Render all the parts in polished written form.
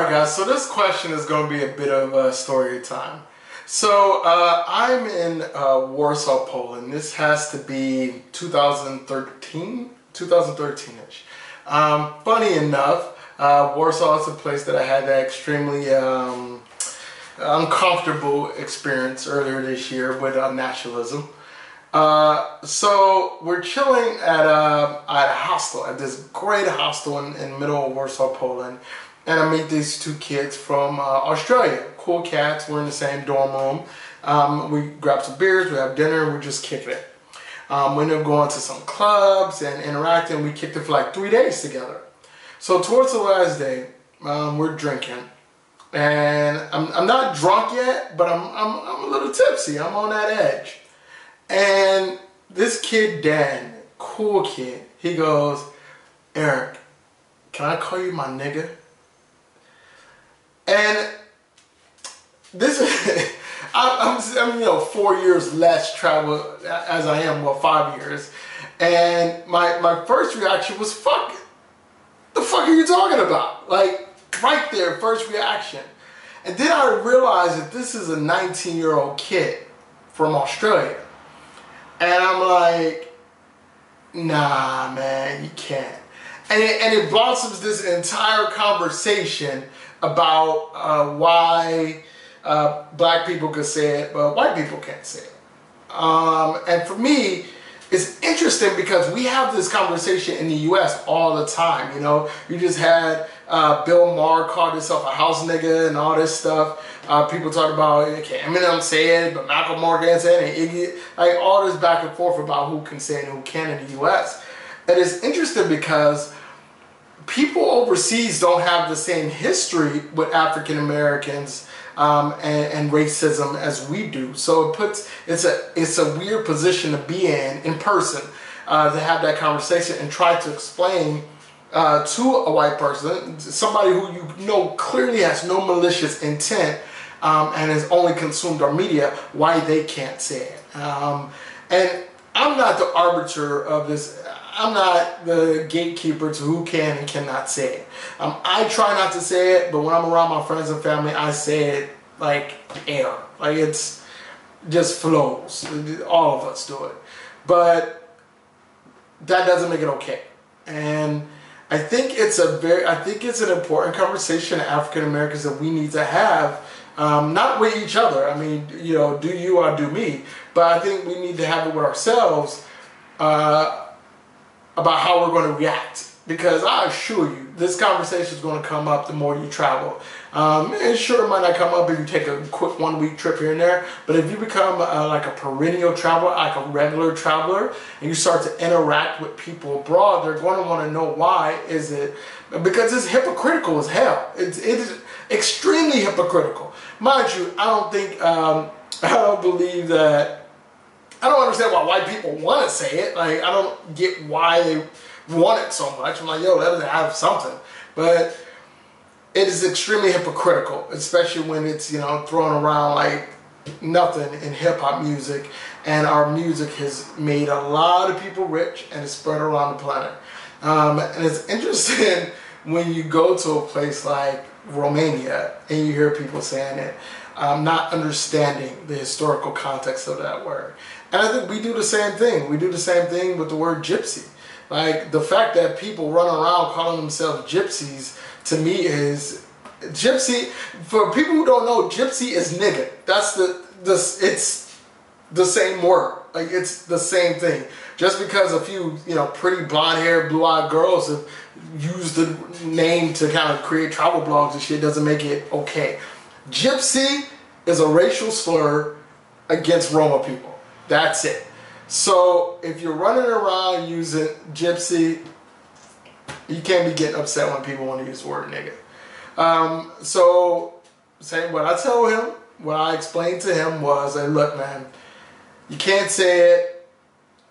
Alright guys, so this question is going to be a bit of a story time. So I'm in Warsaw, Poland. This has to be 2013-ish. Funny enough, Warsaw is a place that I had that extremely uncomfortable experience earlier this year with nationalism. So we're chilling at a hostel, at this great hostel in middle of Warsaw, Poland. And I meet these two kids from Australia. Cool cats. We're in the same dorm room. We grab some beers, we have dinner, and we're just kicking it. We end up going to some clubs and interacting. We kicked it for like 3 days together. So towards the last day, we're drinking. And I'm not drunk yet, but I'm a little tipsy. I'm on that edge. And this kid, Dan, cool kid, he goes, "Eric, can I call you my nigga?" And this is, I'm 4 years less travel as I am, well, 5 years. And my first reaction was, fuck, the fuck are you talking about? Like, right there, first reaction. And then I realized that this is a 19-year-old kid from Australia. And I'm like, nah, man, you can't. And it blossoms this entire conversation about why black people could say it, but white people can't say it. And for me, it's interesting because we have this conversation in the U.S. all the time. You know, you just had Bill Maher called himself a house nigga and all this stuff. People talk about, okay, Eminem say it, but Malcolm Morgan said it, Iggy, like all this back and forth about who can say it and who can in the U.S. And it's interesting because people overseas don't have the same history with African Americans and racism as we do. So it's a weird position to be in person, to have that conversation and try to explain to a white person, somebody who you know clearly has no malicious intent and has only consumed our media, why they can't say it. And I'm not the arbiter of this. I'm not the gatekeeper to who can and cannot say it. I try not to say it, but when I'm around my friends and family, I say it like air. Like it's just flows. All of us do it. But that doesn't make it okay. And I think it's an important conversation to African Americans that we need to have, not with each other. I mean, you know, do you or do me. But I think we need to have it with ourselves, about how we're going to react, because I assure you this conversation is going to come up the more you travel. And sure, it might not come up if you take a quick 1 week trip here and there, but if you become like a perennial traveler, like a regular traveler, and you start to interact with people abroad, they're going to want to know why is it, because it's hypocritical as hell. It is extremely hypocritical. Mind you, I don't believe that. I don't understand why white people want to say it. Like, I don't get why they want it so much. I'm like, yo, let them have something. But it is extremely hypocritical, especially when it's, you know, thrown around like nothing in hip-hop music. And our music has made a lot of people rich and it's spread around the planet. And it's interesting when you go to a place like Romania and you hear people saying it, not understanding the historical context of that word. And I think we do the same thing. We do the same thing with the word gypsy. Like, the fact that people run around calling themselves gypsies, to me, is gypsy. For people who don't know, gypsy is nigga. That's it's the same word. Like, it's the same thing. Just because a few, you know, pretty blonde-haired, blue-eyed girls have used the name to kind of create travel blogs and shit doesn't make it okay. Gypsy is a racial slur against Roma people. That's it. So if you're running around using gypsy, you can't be getting upset when people want to use the word nigga. So what I told him, what I explained to him was, hey, look, man, you can't say it.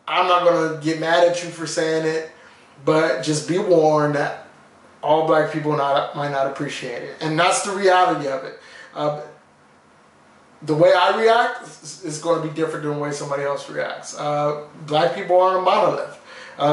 I'm not going to get mad at you for saying it, but just be warned that all black people might not appreciate it. And that's the reality of it. The way I react is going to be different than the way somebody else reacts. Black people aren't a monolith.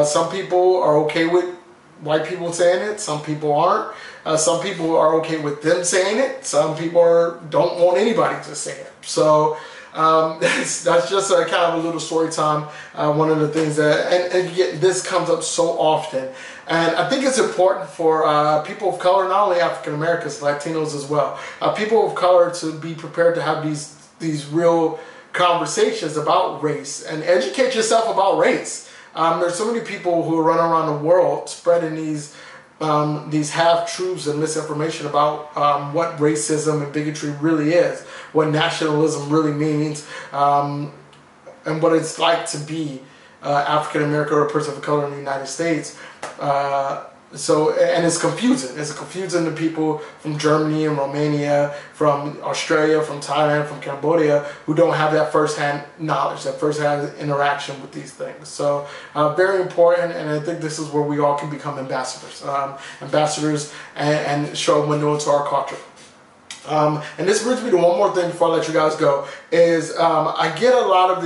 Some people are okay with white people saying it, some people aren't. Some people are okay with them saying it. Some people don't want anybody to say it. So that's just a kind of a little story time. One of the things that, and yet this comes up so often. And I think it's important for people of color, not only African Americans, Latinos as well, people of color to be prepared to have these real conversations about race and educate yourself about race. There's so many people who run around the world spreading these half-truths and misinformation about what racism and bigotry really is, what nationalism really means, and what it's like to be African American or a person of color in the United States. And it's confusing. It's confusing to people from Germany and Romania, from Australia, from Thailand, from Cambodia, who don't have that first-hand knowledge, that first-hand interaction with these things. So very important, and I think this is where we all can become ambassadors, and show a window into our culture. And this brings me to one more thing before I let you guys go. Is I get a lot of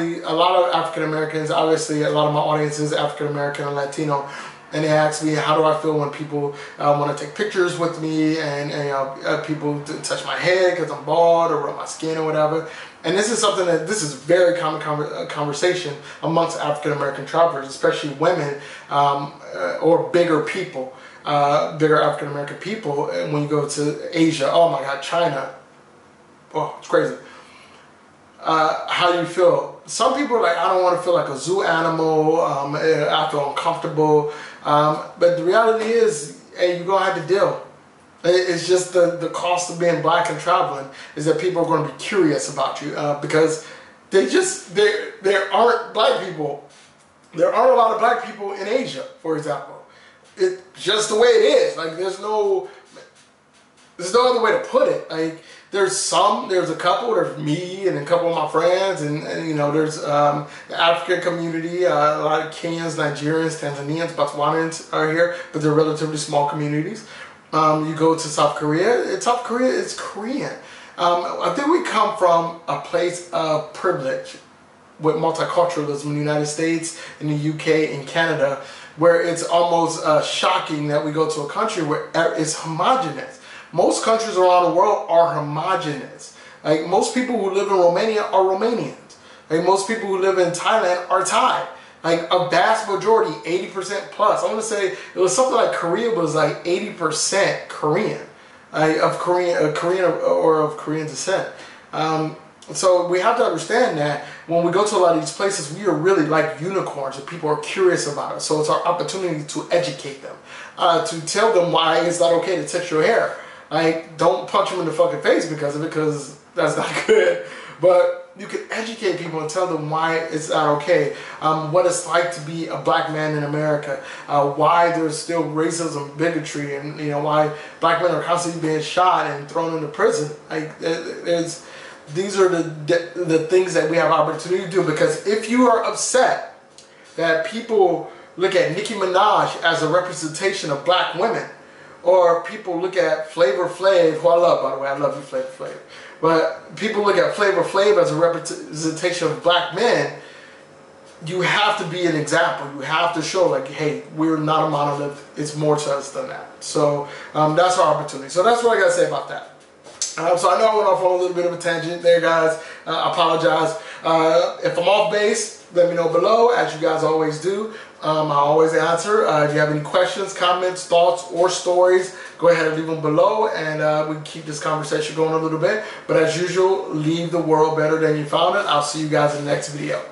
African Americans. Obviously, a lot of my audience is African American and Latino. And they ask me, how do I feel when people want to take pictures with me, and people touch my head because I'm bald or rub my skin or whatever. And this is something this is very common conversation amongst African American travelers, especially women or bigger people, bigger African American people. And when you go to Asia, oh my God, China, oh, it's crazy. How do you feel? Some people are like, I don't want to feel like a zoo animal. I feel uncomfortable. But the reality is, hey, you're going to have to deal. It's just the cost of being black and traveling is that people are going to be curious about you because there aren't black people. There aren't a lot of black people in Asia, for example. It's just the way it is. Like, there's no other way to put it. Like, there's a couple, there's me and a couple of my friends, and there's the African community, a lot of Kenyans, Nigerians, Tanzanians, Botswanans are here, but they're relatively small communities. You go to South Korea, it's Korean. I think we come from a place of privilege with multiculturalism in the United States, in the UK, in Canada, where it's almost shocking that we go to a country where it's homogenous. Most countries around the world are homogenous. Like, most people who live in Romania are Romanians. Like, most people who live in Thailand are Thai. Like, a vast majority, 80% plus. I want to say it was something like Korea was like 80% Korean, of Korean descent. So we have to understand that when we go to a lot of these places, we are really like unicorns and people are curious about us. So it's our opportunity to educate them, to tell them why it's not okay to touch your hair. Like, don't punch them in the fucking face because of it, because that's not good. But you can educate people and tell them why it's not okay, what it's like to be a black man in America, why there's still racism, bigotry, and why black men are constantly being shot and thrown into prison. Like, these are the things that we have opportunity to do. Because if you are upset that people look at Nicki Minaj as a representation of black women, or people look at Flavor Flav, who I love, by the way, I love you, Flavor Flav. But people look at Flavor Flav as a representation of black men, you have to be an example. You have to show, like, hey, we're not a monolith. It's more to us than that. So that's our opportunity. So that's what I got to say about that. So I know I went off on a little bit of a tangent there, guys. I apologize. If I'm off base, let me know below, as you guys always do. I always answer. If you have any questions, comments, thoughts, or stories, go ahead and leave them below, and we can keep this conversation going a little bit. But as usual, leave the world better than you found it. I'll see you guys in the next video.